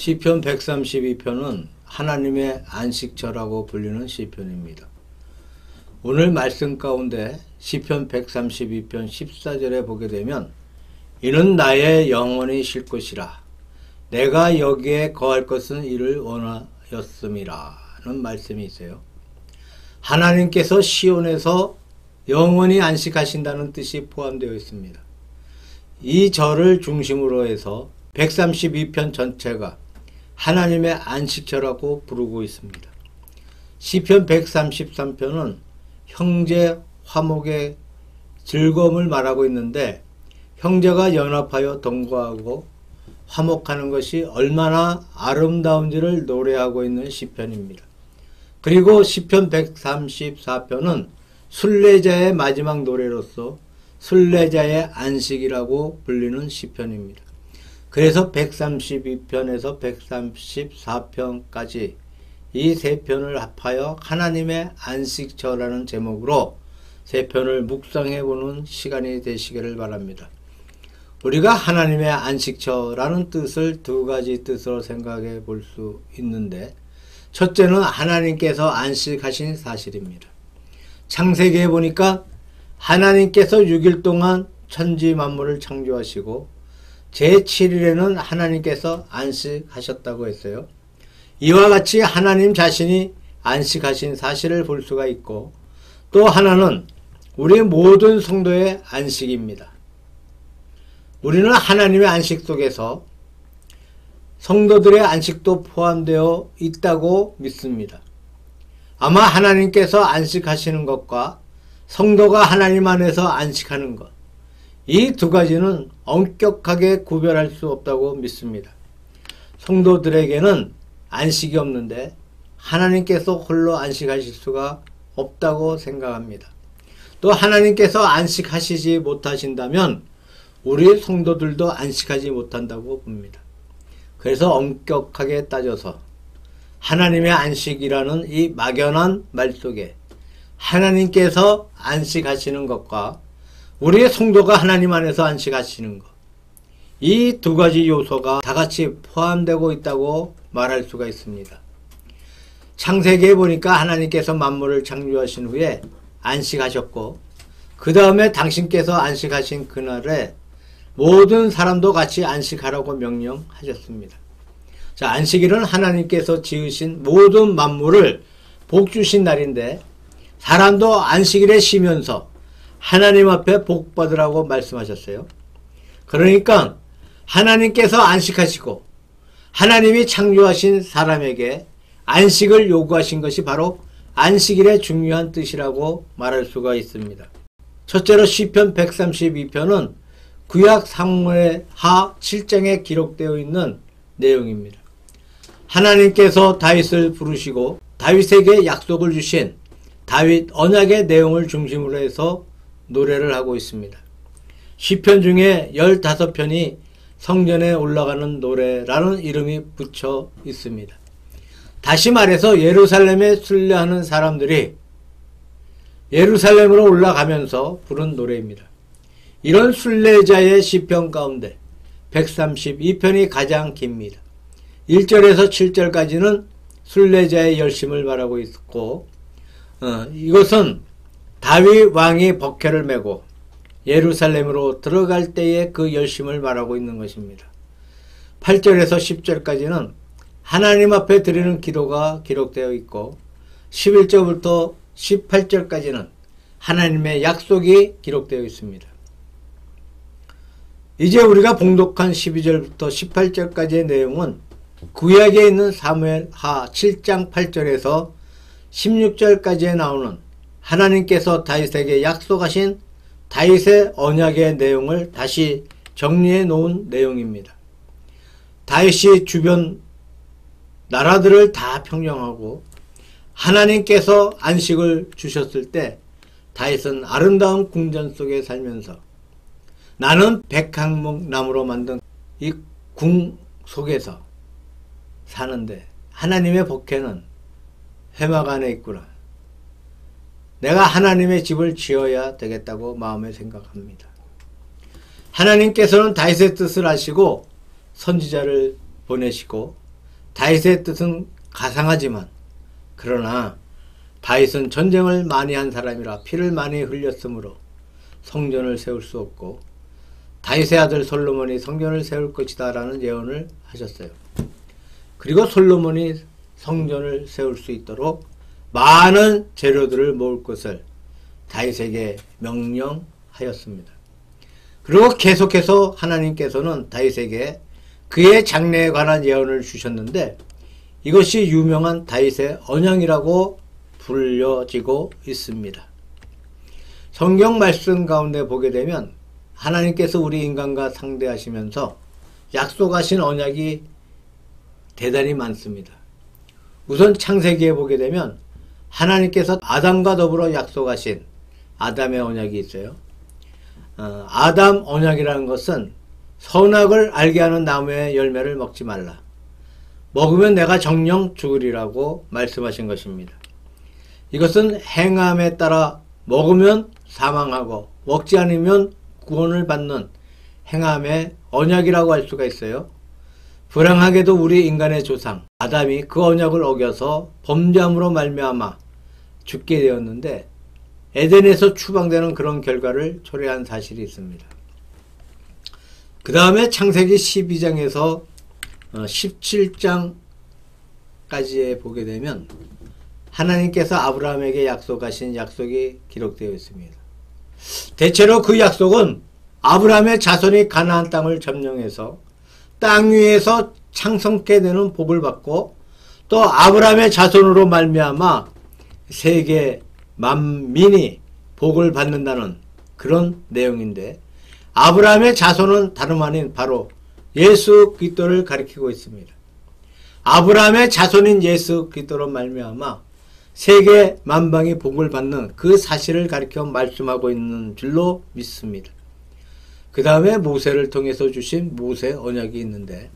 시편 132편은 하나님의 안식처라고 불리는 시편입니다. 오늘 말씀 가운데 시편 132편 14절에 보게 되면 이는 나의 영혼이 쉴 것이라 내가 여기에 거할 것은 이를 원하였음이라 는 말씀이 있어요. 하나님께서 시온에서 영원히 안식하신다는 뜻이 포함되어 있습니다. 이 절을 중심으로 해서 132편 전체가 하나님의 안식처라고 부르고 있습니다. 시편 133편은 형제 화목의 즐거움을 말하고 있는데 형제가 연합하여 동거하고 화목하는 것이 얼마나 아름다운지를 노래하고 있는 시편입니다. 그리고 시편 134편은 순례자의 마지막 노래로서 순례자의 안식이라고 불리는 시편입니다. 그래서 132편에서 134편까지 이 세 편을 합하여 하나님의 안식처라는 제목으로 세 편을 묵상해보는 시간이 되시기를 바랍니다. 우리가 하나님의 안식처라는 뜻을 두 가지 뜻으로 생각해 볼 수 있는데, 첫째는 하나님께서 안식하신 사실입니다. 창세기에 보니까 하나님께서 6일 동안 천지 만물을 창조하시고 제7일에는 하나님께서 안식하셨다고 했어요. 이와 같이 하나님 자신이 안식하신 사실을 볼 수가 있고, 또 하나는 우리 모든 성도의 안식입니다. 우리는 하나님의 안식 속에서 성도들의 안식도 포함되어 있다고 믿습니다. 아마 하나님께서 안식하시는 것과 성도가 하나님 안에서 안식하는 것, 이 두 가지는 엄격하게 구별할 수 없다고 믿습니다. 성도들에게는 안식이 없는데 하나님께서 홀로 안식하실 수가 없다고 생각합니다. 또 하나님께서 안식하시지 못하신다면 우리 성도들도 안식하지 못한다고 봅니다. 그래서 엄격하게 따져서 하나님의 안식이라는 이 막연한 말 속에 하나님께서 안식하시는 것과 우리의 성도가 하나님 안에서 안식하시는 것, 이 두 가지 요소가 다 같이 포함되고 있다고 말할 수가 있습니다. 창세기에 보니까 하나님께서 만물을 창조하신 후에 안식하셨고, 그 다음에 당신께서 안식하신 그날에 모든 사람도 같이 안식하라고 명령하셨습니다. 자, 안식일은 하나님께서 지으신 모든 만물을 복 주신 날인데, 사람도 안식일에 쉬면서 하나님 앞에 복 받으라고 말씀하셨어요. 그러니까 하나님께서 안식하시고 하나님이 창조하신 사람에게 안식을 요구하신 것이 바로 안식일의 중요한 뜻이라고 말할 수가 있습니다. 첫째로 시편 132편은 구약 사무엘 하 7장에 기록되어 있는 내용입니다. 하나님께서 다윗을 부르시고 다윗에게 약속을 주신 다윗 언약의 내용을 중심으로 해서 노래를 하고 있습니다. 시편 중에 15편이 성전에 올라가는 노래라는 이름이 붙여 있습니다. 다시 말해서 예루살렘에 순례하는 사람들이 예루살렘으로 올라가면서 부른 노래입니다. 이런 순례자의 시편 가운데 132편이 가장 깁니다. 1절에서 7절까지는 순례자의 열심을 말하고 있고, 이것은 다윗 왕이 버케를 메고 예루살렘으로 들어갈 때의 그 열심을 말하고 있는 것입니다. 8절에서 10절까지는 하나님 앞에 드리는 기도가 기록되어 있고, 11절부터 18절까지는 하나님의 약속이 기록되어 있습니다. 이제 우리가 봉독한 12절부터 18절까지의 내용은 구약에 있는 사무엘 하 7장 8절에서 16절까지에 나오는 하나님께서 다윗에게 약속하신 다윗의 언약의 내용을 다시 정리해 놓은 내용입니다. 다윗이 주변 나라들을 다 평정하고 하나님께서 안식을 주셨을 때 다윗은 아름다운 궁전 속에 살면서 나는 백향목나무로 만든 이 궁 속에서 사는데 하나님의 복회는 회막 안에 있구나. 내가 하나님의 집을 지어야 되겠다고 마음에 생각합니다. 하나님께서는 다윗의 뜻을 아시고 선지자를 보내시고 다윗의 뜻은 가상하지만 그러나 다윗은 전쟁을 많이 한 사람이라 피를 많이 흘렸으므로 성전을 세울 수 없고 다윗의 아들 솔로몬이 성전을 세울 것이다 라는 예언을 하셨어요. 그리고 솔로몬이 성전을 세울 수 있도록 많은 재료들을 모을 것을 다윗에게 명령하였습니다. 그리고 계속해서 하나님께서는 다윗에게 그의 장래에 관한 예언을 주셨는데 이것이 유명한 다윗의 언약이라고 불려지고 있습니다. 성경 말씀 가운데 보게 되면 하나님께서 우리 인간과 상대하시면서 약속하신 언약이 대단히 많습니다. 우선 창세기에 보게 되면 하나님께서 아담과 더불어 약속하신 아담의 언약이 있어요. 아담 언약이라는 것은 선악을 알게 하는 나무의 열매를 먹지 말라. 먹으면 내가 정령 죽으리라고 말씀하신 것입니다. 이것은 행함에 따라 먹으면 사망하고 먹지 않으면 구원을 받는 행함의 언약이라고 할 수가 있어요. 불행하게도 우리 인간의 조상 아담이 그 언약을 어겨서 범죄함으로 말미암아 죽게 되었는데 에덴에서 추방되는 그런 결과를 초래한 사실이 있습니다. 그 다음에 창세기 12장에서 17장까지에 보게 되면 하나님께서 아브라함에게 약속하신 약속이 기록되어 있습니다. 대체로 그 약속은 아브라함의 자손이 가나안 땅을 점령해서 땅 위에서 창성케 되는 복을 받고 또 아브라함의 자손으로 말미암아 세계 만민이 복을 받는다는 그런 내용인데 아브라함의 자손은 다름 아닌 바로 예수 그리스도를 가리키고 있습니다. 아브라함의 자손인 예수 그리스도로 말미암아 세계 만방이 복을 받는 그 사실을 가리켜 말씀하고 있는 줄로 믿습니다. 그 다음에 모세를 통해서 주신 모세 언약이 있는데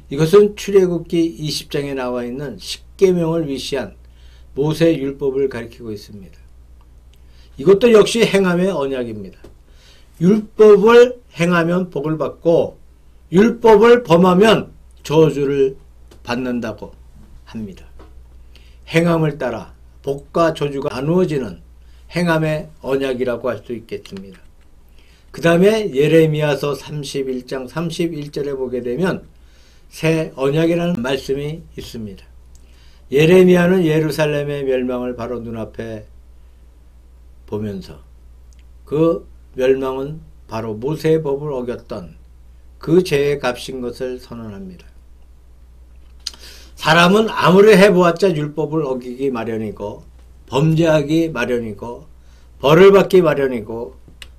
이것은 출애굽기 20장에 나와 있는 십계명을 위시한 모세 율법을 가리키고 있습니다. 이것도 역시 행함의 언약입니다. 율법을 행하면 복을 받고 율법을 범하면 저주를 받는다고 합니다. 행함을 따라 복과 저주가 나누어지는 행함의 언약이라고 할 수 있겠습니다. 그 다음에 예레미야서 31장 31절에 보게 되면 새 언약이라는 말씀이 있습니다. 예레미야는 예루살렘의 멸망을 바로 눈앞에 보면서 그 멸망은 바로 모세의 법을 어겼던 그 죄의 값인 것을 선언합니다. 사람은 아무리 해보았자 율법을 어기기 마련이고 범죄하기 마련이고 벌을 받기 마련이고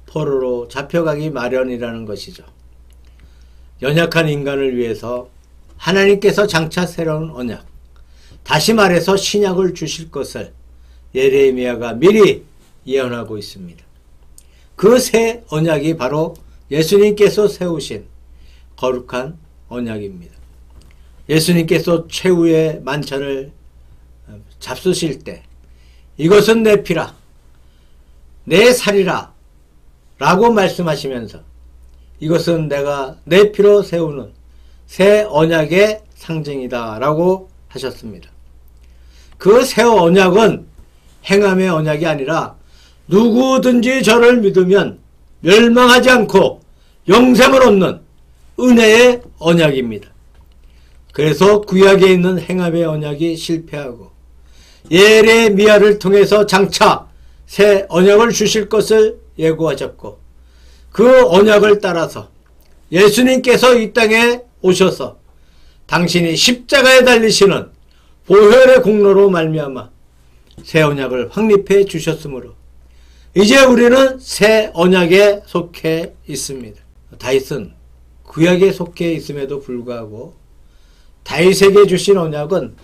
포로로 잡혀가기 마련이라는 것이죠. 연약한 인간을 위해서 하나님께서 장차 새로운 언약, 다시 말해서 신약을 주실 것을 예레미야가 미리 예언하고 있습니다. 그 새 언약이 바로 예수님께서 세우신 거룩한 언약입니다. 예수님께서 최후의 만찬을 잡수실 때 이것은 내 피라 내 살이라 라고 말씀하시면서 이것은 내가 내 피로 세우는 새 언약의 상징이다 라고 하셨습니다. 그 새 언약은 행함의 언약이 아니라 누구든지 저를 믿으면 멸망하지 않고 영생을 얻는 은혜의 언약입니다. 그래서 구약에 있는 행함의 언약이 실패하고 예레미야를 통해서 장차 새 언약을 주실 것을 예고하셨고 그 언약을 따라서 예수님께서 이 땅에 오셔서 당신이 십자가에 달리시는 보혈의 공로로 말미암아 새 언약을 확립해 주셨으므로 이제 우리는 새 언약에 속해 있습니다. 다윗은 구약에 속해 있음에도 불구하고 다윗에게 주신 언약은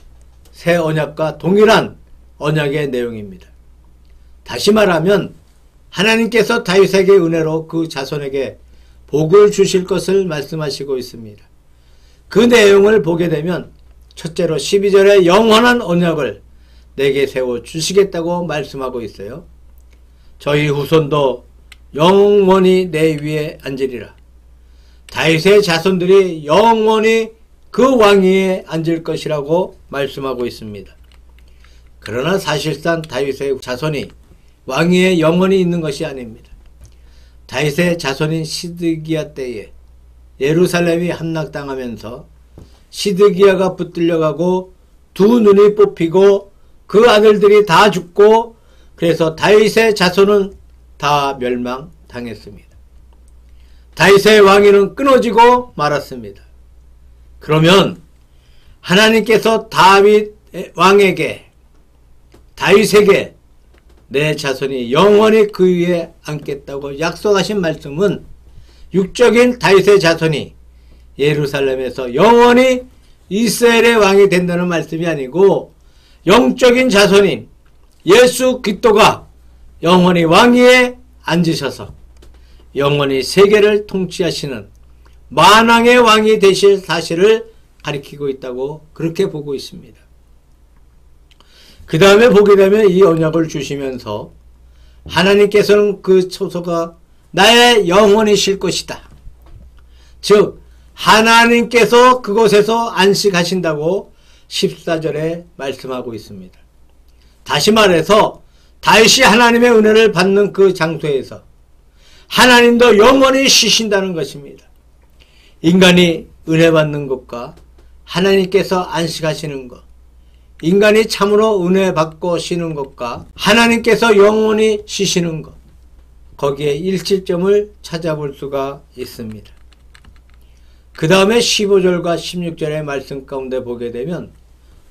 새 언약과 동일한 언약의 내용입니다. 다시 말하면 하나님께서 다윗에게 은혜로 그 자손에게 복을 주실 것을 말씀하시고 있습니다. 그 내용을 보게 되면 첫째로 12절에 영원한 언약을 내게 세워 주시겠다고 말씀하고 있어요. 저희 후손도 영원히 내 위에 앉으리라. 다윗의 자손들이 영원히 그 왕위에 앉을 것이라고 말씀하고 있습니다. 그러나 사실상 다윗의 자손이 왕위에 영원히 있는 것이 아닙니다. 다윗의 자손인 시드기야 때에 예루살렘이 함락당하면서 시드기야가 붙들려가고 두 눈이 뽑히고 그 아들들이 다 죽고 그래서 다윗의 자손은 다 멸망당했습니다. 다윗의 왕위는 끊어지고 말았습니다. 그러면 하나님께서 다윗 왕에게 다윗에게 내 자손이 영원히 그 위에 앉겠다고 약속하신 말씀은 육적인 다윗의 자손이 예루살렘에서 영원히 이스라엘의 왕이 된다는 말씀이 아니고 영적인 자손인 예수 그리스도가 영원히 왕위에 앉으셔서 영원히 세계를 통치하시는 만왕의 왕이 되실 사실을 가리키고 있다고 그렇게 보고 있습니다. 그 다음에 보게 되면 이 언약을 주시면서 하나님께서는 그 처소가 나의 영혼이실 것이다. 즉 하나님께서 그곳에서 안식하신다고 14절에 말씀하고 있습니다. 다시 말해서 다윗이 하나님의 은혜를 받는 그 장소에서 하나님도 영원히 쉬신다는 것입니다. 인간이 은혜 받는 것과 하나님께서 안식하시는 것, 인간이 참으로 은혜 받고 쉬는 것과 하나님께서 영원히 쉬시는 것, 거기에 일치점을 찾아볼 수가 있습니다. 그 다음에 15절과 16절의 말씀 가운데 보게 되면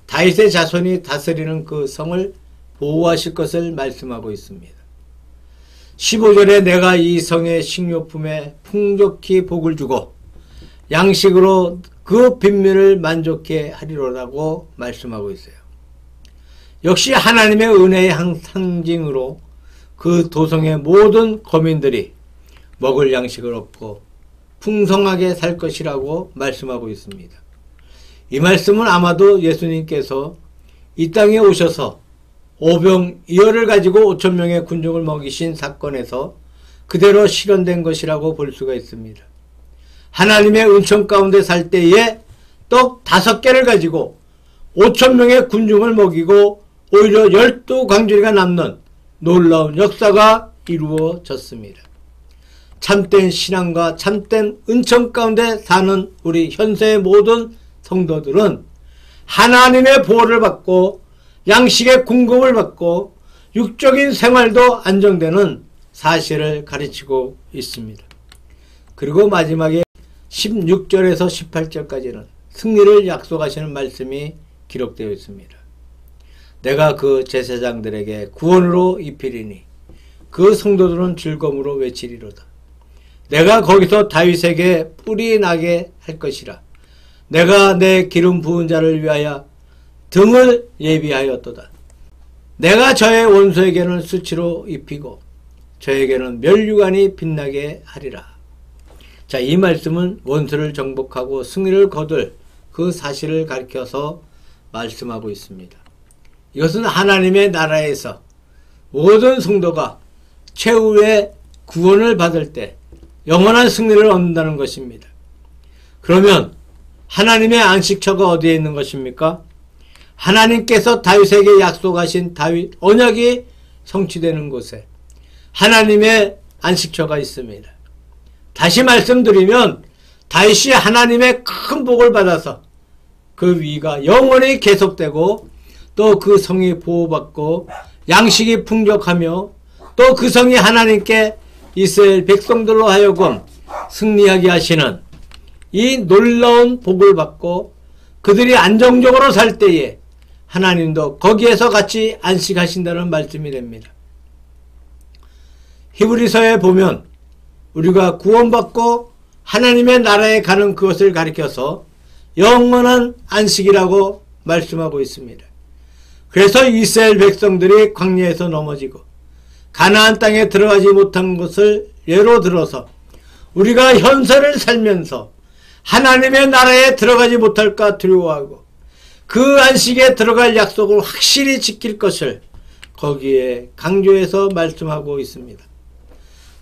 다윗의 자손이 다스리는 그 성을 보호하실 것을 말씀하고 있습니다. 15절에 내가 이 성의 식료품에 풍족히 복을 주고 양식으로 그 빈민을 만족해 하리로라고 말씀하고 있어요. 역시 하나님의 은혜의 상징으로 그 도성의 모든 거민들이 먹을 양식을 얻고 풍성하게 살 것이라고 말씀하고 있습니다. 이 말씀은 아마도 예수님께서 이 땅에 오셔서 오병이어를 가지고 5,000명의 군중을 먹이신 사건에서 그대로 실현된 것이라고 볼 수가 있습니다. 하나님의 은총 가운데 살 때에 떡 5개를 가지고 5,000명의 군중을 먹이고 오히려 12광주리가 남는 놀라운 역사가 이루어졌습니다. 참된 신앙과 참된 은총 가운데 사는 우리 현세의 모든 성도들은 하나님의 보호를 받고 양식의 공급을 받고 육적인 생활도 안정되는 사실을 가르치고 있습니다. 그리고 마지막에 16절에서 18절까지는 승리를 약속하시는 말씀이 기록되어 있습니다. 내가 그 제사장들에게 구원으로 입히리니 그 성도들은 즐거움으로 외치리로다. 내가 거기서 다윗에게 뿔이 나게 할 것이라. 내가 내 기름 부은 자를 위하여 등을 예비하였도다. 내가 저의 원수에게는 수치로 입히고 저에게는 면류관이 빛나게 하리라. 자, 이 말씀은 원수를 정복하고 승리를 거둘 그 사실을 가리켜서 말씀하고 있습니다. 이것은 하나님의 나라에서 모든 성도가 최후의 구원을 받을 때 영원한 승리를 얻는다는 것입니다. 그러면 하나님의 안식처가 어디에 있는 것입니까? 하나님께서 다윗에게 약속하신 다윗 언약이 성취되는 곳에 하나님의 안식처가 있습니다. 다시 말씀드리면 다윗이 하나님의 큰 복을 받아서 그 위가 영원히 계속되고 또 그 성이 보호받고 양식이 풍족하며 또 그 성이 하나님께 이스라엘 백성들로 하여금 승리하게 하시는 이 놀라운 복을 받고 그들이 안정적으로 살 때에 하나님도 거기에서 같이 안식하신다는 말씀이 됩니다. 히브리서에 보면 우리가 구원받고 하나님의 나라에 가는 그것을 가리켜서 영원한 안식이라고 말씀하고 있습니다. 그래서 이스라엘 백성들이 광야에서 넘어지고 가나안 땅에 들어가지 못한 것을 예로 들어서 우리가 현세를 살면서 하나님의 나라에 들어가지 못할까 두려워하고 그 안식에 들어갈 약속을 확실히 지킬 것을 거기에 강조해서 말씀하고 있습니다.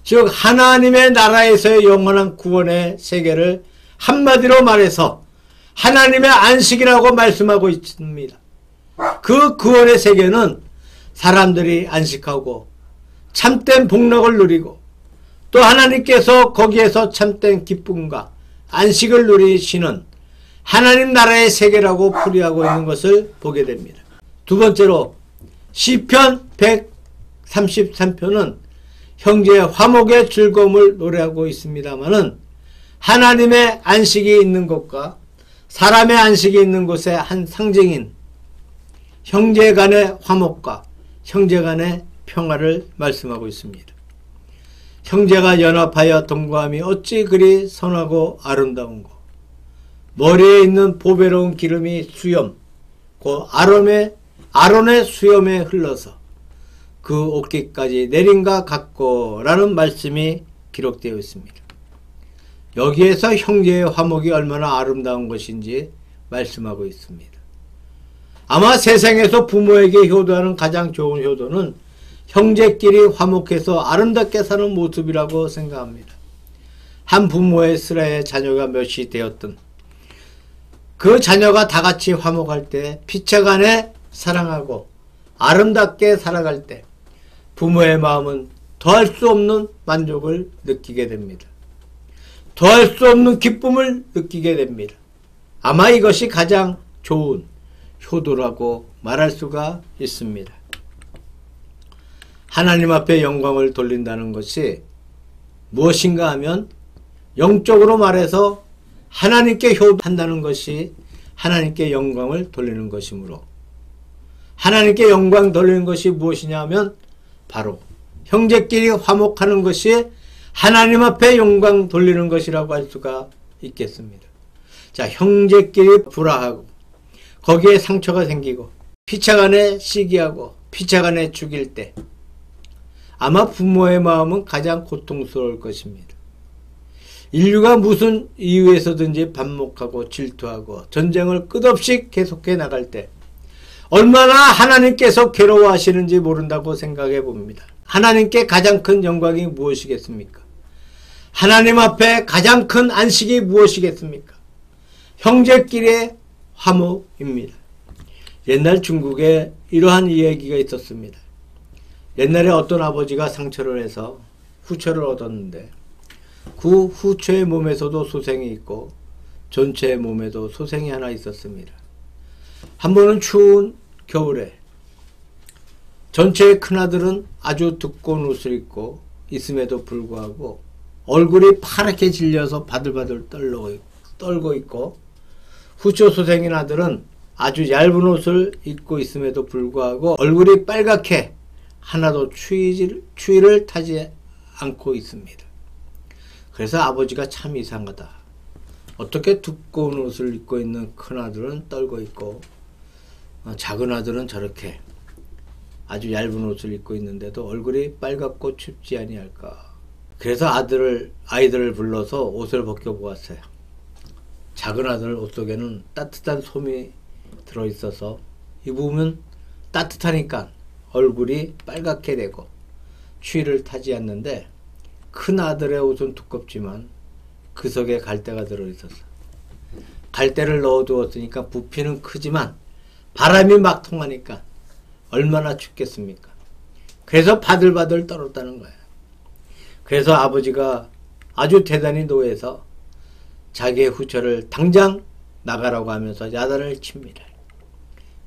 즉 하나님의 나라에서의 영원한 구원의 세계를 한마디로 말해서 하나님의 안식이라고 말씀하고 있습니다. 그 구원의 세계는 사람들이 안식하고 참된 복락을 누리고 또 하나님께서 거기에서 참된 기쁨과 안식을 누리시는 하나님 나라의 세계라고 풀이하고 있는 것을 보게 됩니다. 두 번째로 시편 133편은 형제의 화목의 즐거움을 노래하고 있습니다마는 하나님의 안식이 있는 곳과 사람의 안식이 있는 곳의 한 상징인 형제 간의 화목과 형제 간의 평화를 말씀하고 있습니다. 형제가 연합하여 동거함이 어찌 그리 선하고 아름다운고 머리에 있는 보배로운 기름이 수염 그 아론의 수염에 흘러서 그 옷깃까지 내린가 같고 라는 말씀이 기록되어 있습니다. 여기에서 형제의 화목이 얼마나 아름다운 것인지 말씀하고 있습니다. 아마 세상에서 부모에게 효도하는 가장 좋은 효도는 형제끼리 화목해서 아름답게 사는 모습이라고 생각합니다. 한 부모의 슬하에 자녀가 몇이 되었든 그 자녀가 다같이 화목할 때 피차간에 사랑하고 아름답게 살아갈 때 부모의 마음은 더할 수 없는 만족을 느끼게 됩니다. 더할 수 없는 기쁨을 느끼게 됩니다. 아마 이것이 가장 좋은 효도라고 말할 수가 있습니다. 하나님 앞에 영광을 돌린다는 것이 무엇인가 하면 영적으로 말해서 하나님께 효도한다는 것이 하나님께 영광을 돌리는 것이므로 하나님께 영광 돌리는 것이 무엇이냐 하면 바로 형제끼리 화목하는 것이 하나님 앞에 영광 돌리는 것이라고 할 수가 있겠습니다. 자, 형제끼리 불화하고 거기에 상처가 생기고 피차간에 시기하고 피차간에 죽일 때 아마 부모의 마음은 가장 고통스러울 것입니다. 인류가 무슨 이유에서든지 반목하고 질투하고 전쟁을 끝없이 계속해 나갈 때 얼마나 하나님께서 괴로워하시는지 모른다고 생각해 봅니다. 하나님께 가장 큰 영광이 무엇이겠습니까? 하나님 앞에 가장 큰 안식이 무엇이겠습니까? 형제끼리의 화목입니다. 옛날 중국에 이러한 이야기가 있었습니다. 옛날에 어떤 아버지가 상처를 해서 후처를 얻었는데 그 후처의 몸에서도 소생이 있고 전체의 몸에도 소생이 하나 있었습니다. 한 번은 추운 겨울에 전체의 큰아들은 아주 두꺼운 옷을 입고 있음에도 불구하고 얼굴이 파랗게 질려서 바들바들 떨고 있고 후처 소생인 아들은 아주 얇은 옷을 입고 있음에도 불구하고 얼굴이 빨갛게 하나도 추위를 타지 않고 있습니다. 그래서 아버지가 참 이상하다. 어떻게 두꺼운 옷을 입고 있는 큰아들은 떨고 있고 작은 아들은 저렇게 아주 얇은 옷을 입고 있는데도 얼굴이 빨갛고 춥지 아니할까. 그래서 아이들을 불러서 옷을 벗겨보았어요. 작은 아들 옷 속에는 따뜻한 솜이 들어있어서 입으면 따뜻하니까 얼굴이 빨갛게 되고 추위를 타지 않는데 큰 아들의 옷은 두껍지만 그 속에 갈대가 들어있었어. 갈대를 넣어두었으니까 부피는 크지만 바람이 막 통하니까 얼마나 춥겠습니까? 그래서 바들바들 떨었다는 거예요. 그래서 아버지가 아주 대단히 노해서 자기의 후처를 당장 나가라고 하면서 야단을 칩니다.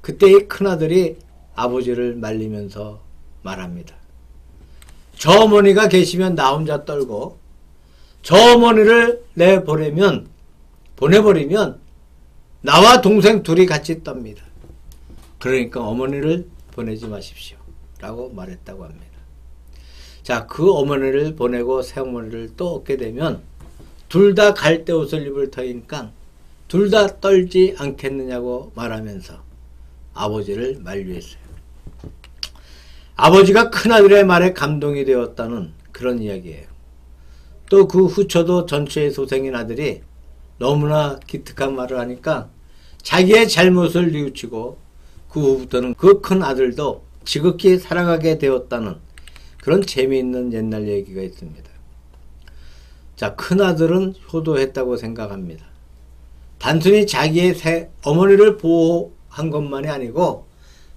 그때 이 큰아들이 아버지를 말리면서 말합니다. 저 어머니가 계시면 나 혼자 떨고 저 어머니를 보내버리면 나와 동생 둘이 같이 떱니다. 그러니까 어머니를 보내지 마십시오 라고 말했다고 합니다. 자, 그 어머니를 보내고 새어머니를 또 얻게 되면 둘 다 갈대 옷을 입을 터이니까 둘 다 떨지 않겠느냐고 말하면서 아버지를 만류했어요. 아버지가 큰아들의 말에 감동이 되었다는 그런 이야기예요. 또 그 후처도 전체의 소생인 아들이 너무나 기특한 말을 하니까 자기의 잘못을 뉘우치고 그 후부터는 그 큰 아들도 지극히 사랑하게 되었다는 그런 재미있는 옛날 얘기가 있습니다. 자, 큰아들은 효도했다고 생각합니다. 단순히 자기의 어머니를 보호한 것만이 아니고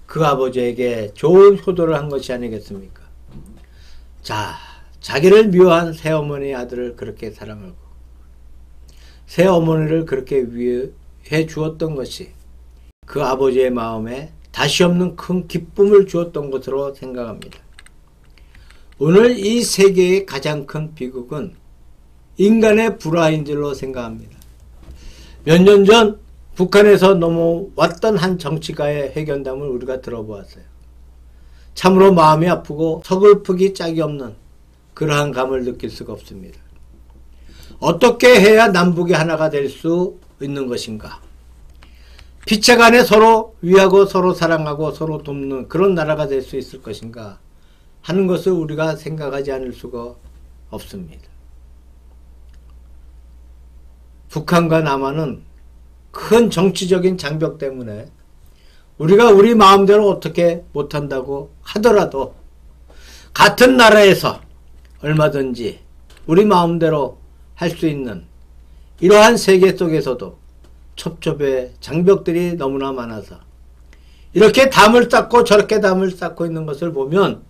그 아버지에게 좋은 효도를 한 것이 아니겠습니까? 자, 자기를 미워한 새어머니 아들을 그렇게 사랑하고 새어머니를 그렇게 위해 주었던 것이 그 아버지의 마음에 다시 없는 큰 기쁨을 주었던 것으로 생각합니다. 오늘 이 세계의 가장 큰 비극은 인간의 불화인 줄로 생각합니다. 몇 년 전 북한에서 넘어왔던 한 정치가의 회견담을 우리가 들어보았어요. 참으로 마음이 아프고 서글프기 짝이 없는 그러한 감을 느낄 수가 없습니다. 어떻게 해야 남북이 하나가 될 수 있는 것인가? 피차간에 서로 위하고 서로 사랑하고 서로 돕는 그런 나라가 될 수 있을 것인가 하는 것을 우리가 생각하지 않을 수가 없습니다. 북한과 남한은 큰 정치적인 장벽 때문에 우리가 우리 마음대로 어떻게 못한다고 하더라도 같은 나라에서 얼마든지 우리 마음대로 할 수 있는 이러한 세계 속에서도 첩첩의 장벽들이 너무나 많아서 이렇게 담을 쌓고 저렇게 담을 쌓고 있는 것을 보면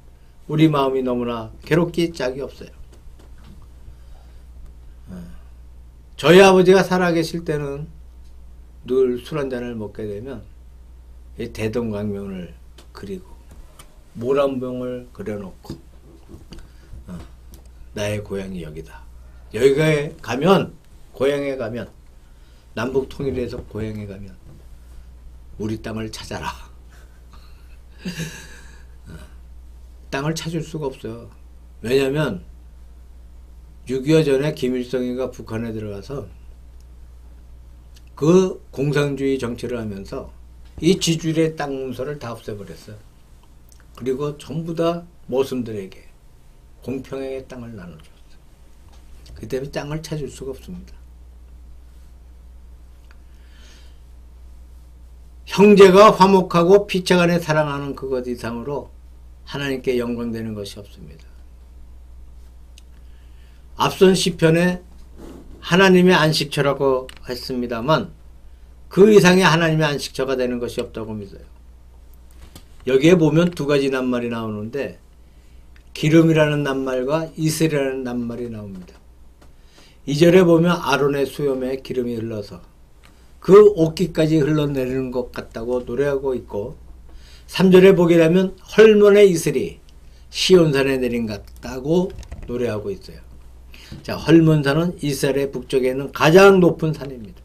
우리 마음이 너무나 괴롭기 짝이 없어요. 저희 아버지가 살아계실 때는 늘 술 한잔을 먹게 되면 이 대동강명을 그리고 모란봉을 그려놓고 나의 고향이 여기다. 여기에 가면 고향에 가면 남북 통일해서 고향에 가면 우리 땅을 찾아라. 땅을 찾을 수가 없어요. 왜냐하면 6.25 전에 김일성이가 북한에 들어가서 그 공산주의 정치를 하면서 이 지주의 땅 문서를 다 없애버렸어요. 그리고 전부 다 모순들에게 공평하게 땅을 나눠줬어요. 그 때문에 땅을 찾을 수가 없습니다. 형제가 화목하고 피차간에 사랑하는 그것 이상으로 하나님께 영광되는 것이 없습니다. 앞선 시편에 하나님의 안식처라고 했습니다만 그 이상의 하나님의 안식처가 되는 것이 없다고 믿어요. 여기에 보면 두 가지 낱말이 나오는데 기름이라는 낱말과 이슬이라는 낱말이 나옵니다. 2절에 보면 아론의 수염에 기름이 흘러서 그 옷깃까지 흘러내리는 것 같다고 노래하고 있고 3절에 보게 되면 헐몬의 이슬이 시온산에 내린 것 같다고 노래하고 있어요. 자, 헐몬산은 이스라엘 북쪽에 있는 가장 높은 산입니다.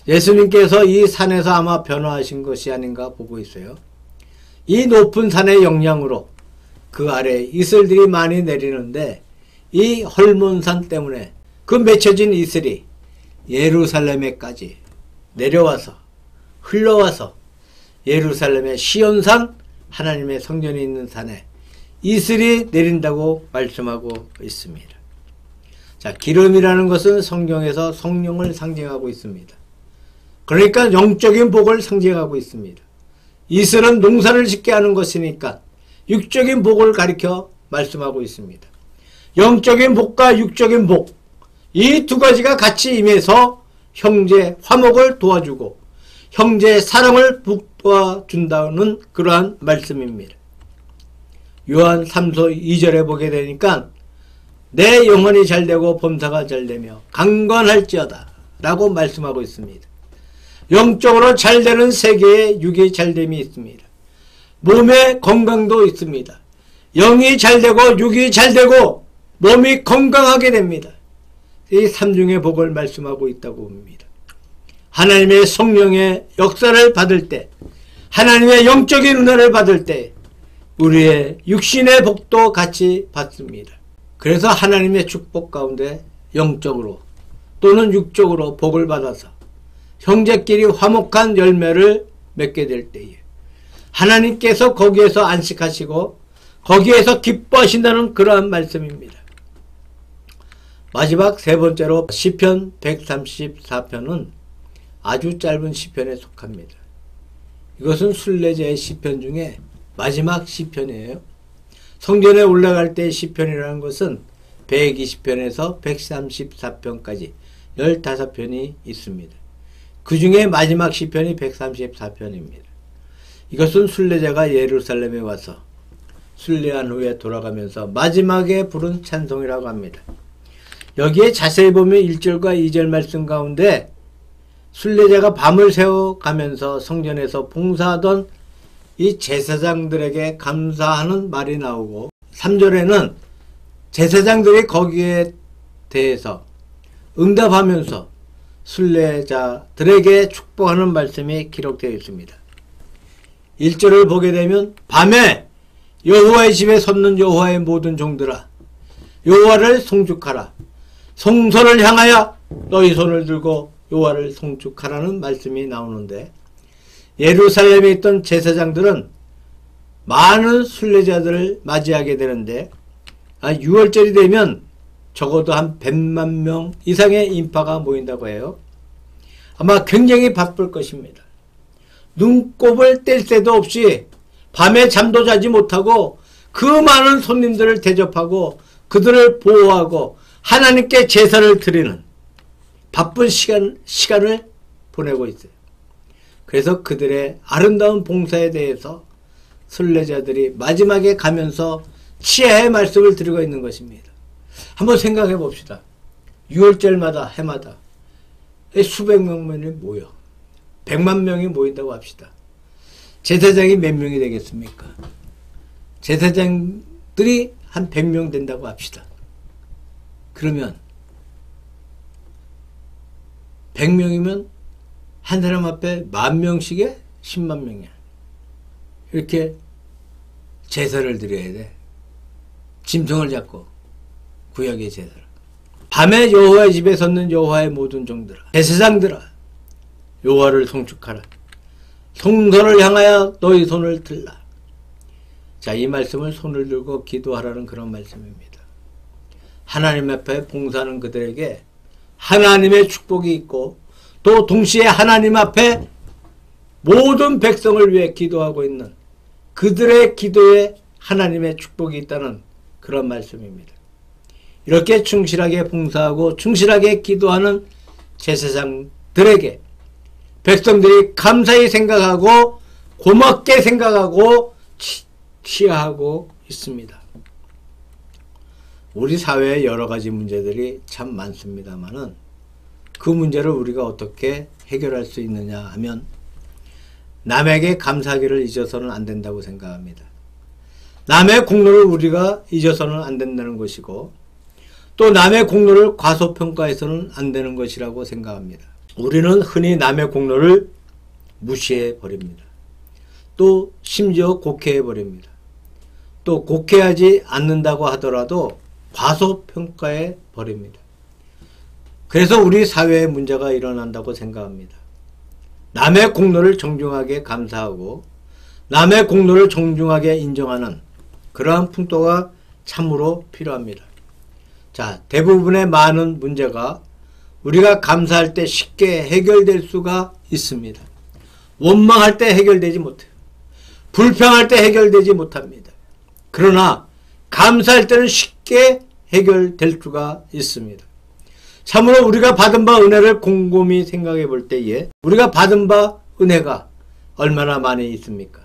예수님께서 이 산에서 아마 변화하신 것이 아닌가 보고 있어요. 이 높은 산의 영향으로 그 아래 이슬들이 많이 내리는데 이 헐몬산 때문에 그 맺혀진 이슬이 예루살렘에까지 내려와서 흘러와서 예루살렘의 시온산 하나님의 성전이 있는 산에 이슬이 내린다고 말씀하고 있습니다. 자, 기름이라는 것은 성경에서 성령을 상징하고 있습니다. 그러니까 영적인 복을 상징하고 있습니다. 이슬은 농사를 짓게 하는 것이니까 육적인 복을 가리켜 말씀하고 있습니다. 영적인 복과 육적인 복, 이 두 가지가 같이 임해서 형제 화목을 도와주고 형제의 사랑을 북돋아준다는 그러한 말씀입니다. 요한 3서 2절에 보게 되니까 내 영혼이 잘되고 범사가 잘되며 강건할지어다 라고 말씀하고 있습니다. 영적으로 잘되는 세계에 육이 잘됨이 있습니다. 몸의 건강도 있습니다. 영이 잘되고 육이 잘되고 몸이 건강하게 됩니다. 이 삼중의 복을 말씀하고 있다고 봅니다. 하나님의 성령의 역사를 받을 때, 하나님의 영적인 은혜를 받을 때 우리의 육신의 복도 같이 받습니다. 그래서 하나님의 축복 가운데 영적으로 또는 육적으로 복을 받아서 형제끼리 화목한 열매를 맺게 될 때에 하나님께서 거기에서 안식하시고 거기에서 기뻐하신다는 그러한 말씀입니다. 마지막 세 번째로 시편 134편은 아주 짧은 시편에 속합니다. 이것은 순례자의 시편 중에 마지막 시편이에요. 성전에 올라갈 때의 시편이라는 것은 120편에서 134편까지 15편이 있습니다. 그 중에 마지막 시편이 134편입니다. 이것은 순례자가 예루살렘에 와서 순례한 후에 돌아가면서 마지막에 부른 찬송이라고 합니다. 여기에 자세히 보면 1절과 2절 말씀 가운데 순례자가 밤을 새워가면서 성전에서 봉사하던 이 제사장들에게 감사하는 말이 나오고 3절에는 제사장들이 거기에 대해서 응답하면서 순례자들에게 축복하는 말씀이 기록되어 있습니다. 1절을 보게 되면 밤에 여호와의 집에 섰는 여호와의 모든 종들아 여호와를 송축하라. 성소를 향하여 너희 손을 들고 여호와를 송축하라는 말씀이 나오는데 예루살렘에 있던 제사장들은 많은 순례자들을 맞이하게 되는데 6월절이 되면 적어도 한 100만 명 이상의 인파가 모인다고 해요. 아마 굉장히 바쁠 것입니다. 눈곱을 뗄 새도 없이 밤에 잠도 자지 못하고 그 많은 손님들을 대접하고 그들을 보호하고 하나님께 제사를 드리는 바쁜 시간을 보내고 있어요. 그래서 그들의 아름다운 봉사에 대해서 순례자들이 마지막에 가면서 치하의 말씀을 드리고 있는 것입니다. 한번 생각해 봅시다. 6월절마다 해마다 수백 명이 모여 100만 명이 모인다고 합시다. 제사장이 몇 명이 되겠습니까? 제사장들이 한 100명 된다고 합시다. 그러면 100명이면 한 사람 앞에 10,000명씩에 10만 명이야. 이렇게 제사를 드려야 돼. 짐승을 잡고 구약의 제사를. 밤에 여호와의 집에 섰는 여호와의 모든 종들아 제사장들아 여호와를 송축하라. 성전을 향하여 너희 손을 들라. 자, 이 말씀을 손을 들고 기도하라는 그런 말씀입니다. 하나님 앞에 봉사하는 그들에게 하나님의 축복이 있고 또 동시에 하나님 앞에 모든 백성을 위해 기도하고 있는 그들의 기도에 하나님의 축복이 있다는 그런 말씀입니다. 이렇게 충실하게 봉사하고 충실하게 기도하는 제사장들에게 백성들이 감사히 생각하고 고맙게 생각하고 치하하고 있습니다. 우리 사회에 여러 가지 문제들이 참 많습니다만은 그 문제를 우리가 어떻게 해결할 수 있느냐 하면 남에게 감사하기를 잊어서는 안 된다고 생각합니다. 남의 공로를 우리가 잊어서는 안 된다는 것이고 또 남의 공로를 과소평가해서는 안 되는 것이라고 생각합니다. 우리는 흔히 남의 공로를 무시해 버립니다. 또 심지어 곡해해 버립니다. 또 곡해하지 않는다고 하더라도 과소평가해 버립니다. 그래서 우리 사회에 문제가 일어난다고 생각합니다. 남의 공로를 정중하게 감사하고 남의 공로를 정중하게 인정하는 그러한 풍토가 참으로 필요합니다. 자, 대부분의 많은 문제가 우리가 감사할 때 쉽게 해결될 수가 있습니다. 원망할 때 해결되지 못해요. 불평할 때 해결되지 못합니다. 그러나 감사할 때는 쉽게 해결될 수가 있습니다. 참으로 우리가 받은 바 은혜를 곰곰이 생각해 볼 때에 우리가 받은 바 은혜가 얼마나 많이 있습니까?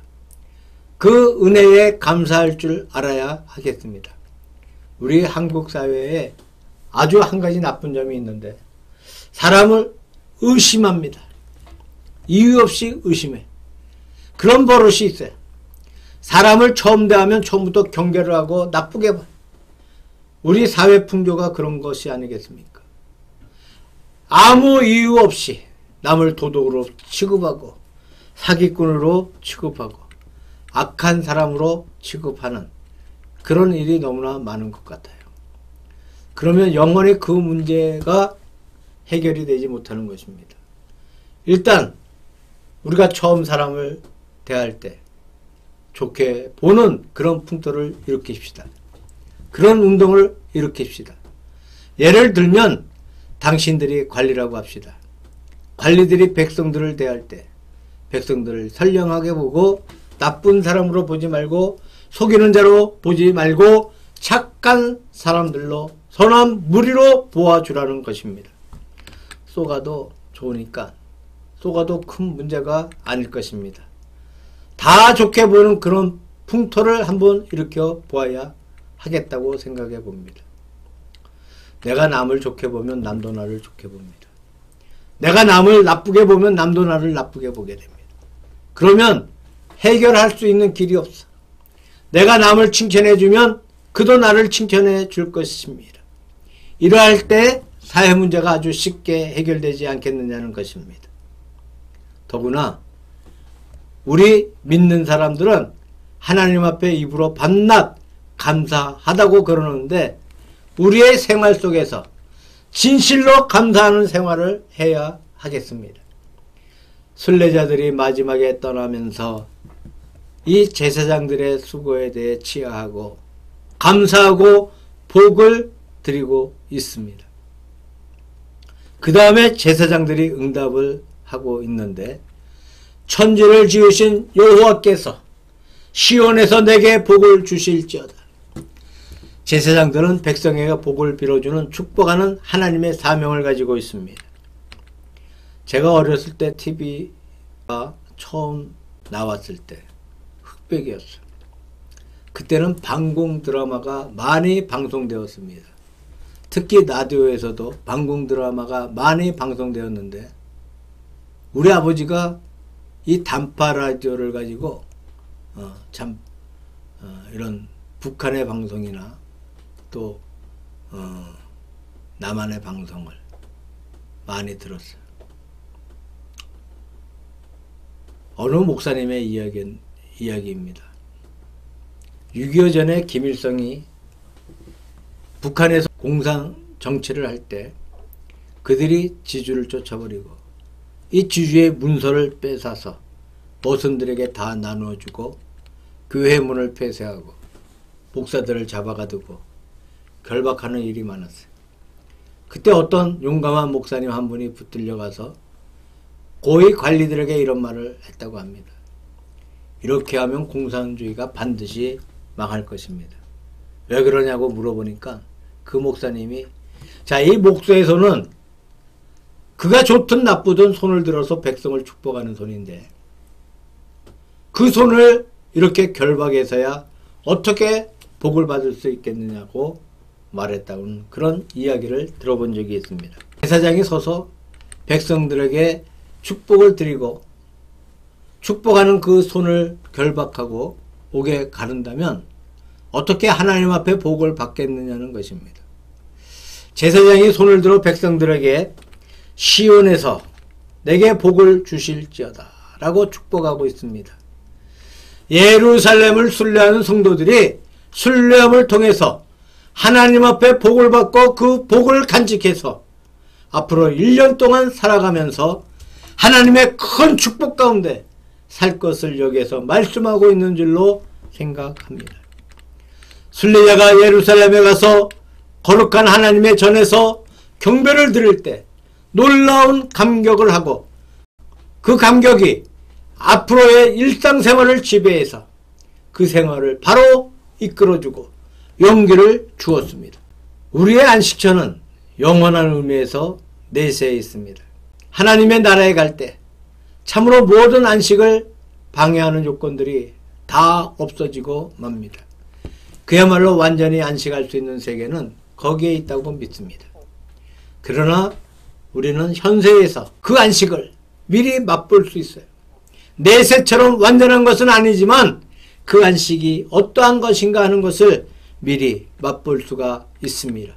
그 은혜에 감사할 줄 알아야 하겠습니다. 우리 한국 사회에 아주 한 가지 나쁜 점이 있는데 사람을 의심합니다. 이유 없이 의심해. 그런 버릇이 있어요. 사람을 처음 대하면 처음부터 경계를 하고 나쁘게 봐. 우리 사회 풍조가 그런 것이 아니겠습니까? 아무 이유 없이 남을 도둑으로 취급하고 사기꾼으로 취급하고 악한 사람으로 취급하는 그런 일이 너무나 많은 것 같아요. 그러면 영원히 그 문제가 해결이 되지 못하는 것입니다. 일단 우리가 처음 사람을 대할 때 좋게 보는 그런 풍토를 일으킵시다. 그런 운동을 일으킵시다. 예를 들면 당신들이 관리라고 합시다. 관리들이 백성들을 대할 때 백성들을 선량하게 보고 나쁜 사람으로 보지 말고 속이는 자로 보지 말고 착한 사람들로 선한 무리로 보아주라는 것입니다. 쏘가도 좋으니까 속아도 큰 문제가 아닐 것입니다. 다 좋게 보는 그런 풍토를 한번 일으켜 보아야 하겠다고 생각해 봅니다. 내가 남을 좋게 보면 남도 나를 좋게 봅니다. 내가 남을 나쁘게 보면 남도 나를 나쁘게 보게 됩니다. 그러면 해결할 수 있는 길이 없어. 내가 남을 칭찬해 주면 그도 나를 칭찬해 줄 것입니다. 이러할 때 사회 문제가 아주 쉽게 해결되지 않겠느냐는 것입니다. 더구나 우리 믿는 사람들은 하나님 앞에 입으로 밤낮 감사하다고 그러는데 우리의 생활 속에서 진실로 감사하는 생활을 해야 하겠습니다. 순례자들이 마지막에 떠나면서 이 제사장들의 수고에 대해 치하하고 감사하고 복을 드리고 있습니다. 그 다음에 제사장들이 응답을 하고 있는데 천지를 지으신 여호와께서 시온에서 내게 복을 주실지어다. 제사장들은 백성에게 복을 빌어주는 축복하는 하나님의 사명을 가지고 있습니다. 제가 어렸을 때 TV가 처음 나왔을 때 흑백이었어요. 그때는 방공 드라마가 많이 방송되었습니다. 특히 라디오에서도 방공 드라마가 많이 방송되었는데 우리 아버지가 이 단파 라디오를 가지고 이런 북한의 방송이나 또 남한의 방송을 많이 들었어요. 어느 목사님의 이야기입니다. 6.25 전에 김일성이 북한에서 공산 정치를 할 때 그들이 지주를 쫓아버리고 이 지주의 문서를 뺏어서 어선들에게 다 나누어주고 교회 문을 폐쇄하고 목사들을 잡아가두고 결박하는 일이 많았어요. 그때 어떤 용감한 목사님 한 분이 붙들려 가서 고위 관리들에게 이런 말을 했다고 합니다. 이렇게 하면 공산주의가 반드시 망할 것입니다. 왜 그러냐고 물어보니까 그 목사님이 자, 이 목소에서는 그가 좋든 나쁘든 손을 들어서 백성을 축복하는 손인데 그 손을 이렇게 결박해서야 어떻게 복을 받을 수 있겠느냐고 말했다는 그런 이야기를 들어본 적이 있습니다. 제사장이 서서 백성들에게 축복을 드리고 축복하는 그 손을 결박하고 옥에 가른다면 어떻게 하나님 앞에 복을 받겠느냐는 것입니다. 제사장이 손을 들어 백성들에게 시온에서 내게 복을 주실지어다 라고 축복하고 있습니다. 예루살렘을 순례하는 성도들이 순례함을 통해서 하나님 앞에 복을 받고 그 복을 간직해서 앞으로 1년 동안 살아가면서 하나님의 큰 축복 가운데 살 것을 여기에서 말씀하고 있는 줄로 생각합니다. 순례자가 예루살렘에 가서 거룩한 하나님의 전에서 경배를 드릴 때 놀라운 감격을 하고 그 감격이 앞으로의 일상생활을 지배해서 그 생활을 바로 이끌어주고 용기를 주었습니다. 우리의 안식처는 영원한 의미에서 내세에 있습니다. 하나님의 나라에 갈 때 참으로 모든 안식을 방해하는 요건들이 다 없어지고 맙니다. 그야말로 완전히 안식할 수 있는 세계는 거기에 있다고 믿습니다. 그러나 우리는 현세에서 그 안식을 미리 맛볼 수 있어요. 내세처럼 완전한 것은 아니지만 그 안식이 어떠한 것인가 하는 것을 미리 맛볼 수가 있습니다.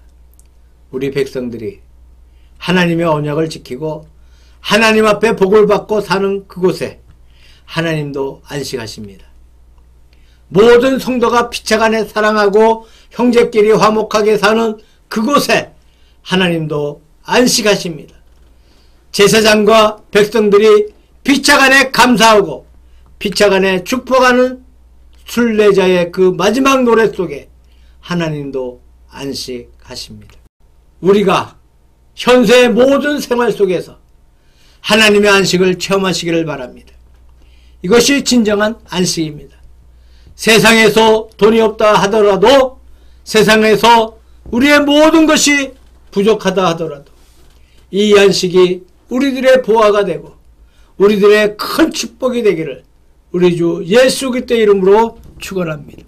우리 백성들이 하나님의 언약을 지키고 하나님 앞에 복을 받고 사는 그곳에 하나님도 안식하십니다. 모든 성도가 피차 간에 사랑하고 형제끼리 화목하게 사는 그곳에 하나님도 안식하십니다. 제사장과 백성들이 피차 간에 감사하고 피차 간에 축복하는 순례자의 그 마지막 노래 속에 하나님도 안식하십니다. 우리가 현세의 모든 생활 속에서 하나님의 안식을 체험하시기를 바랍니다. 이것이 진정한 안식입니다. 세상에서 돈이 없다 하더라도 세상에서 우리의 모든 것이 부족하다 하더라도 이 안식이 우리들의 보화가 되고 우리들의 큰 축복이 되기를 우리 주 예수 그리스도의 이름으로 축원합니다.